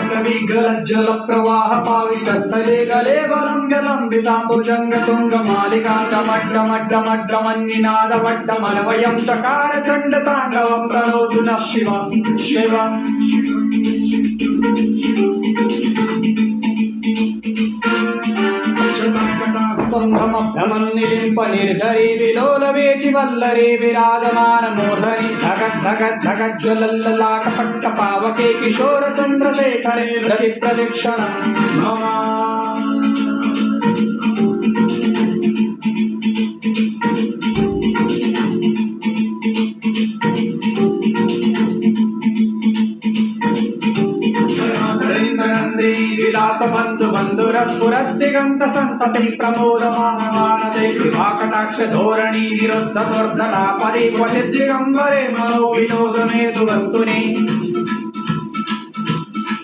जल प्रवाह पावितस्थले गले वलंबिताम्बुजंग तुंग मालिकांडमड्डमड्डमड्डमन्निनाद वड्डमनवयं चकार चंड तांडवं प्रणोतु नः शिव शिव भ्रमन्निलिम्प निर्झरी विलोलवेचि वल्लरे विराजमान मूर्धनि धगत् धगत् धगत् ज्वलल्ललाट पट्ट पावके किशोर चंद्रशेखरे रति प्रदक्षिणं मम विलास बंधु बंधुरस्फुरद्दिगंत संतति प्रमोदमानसे कृपाकटाक्ष धोरणी निरुद्ध दुर्धरा परिपति दिगंबरे मनो विनोद मेधु वस्तुनि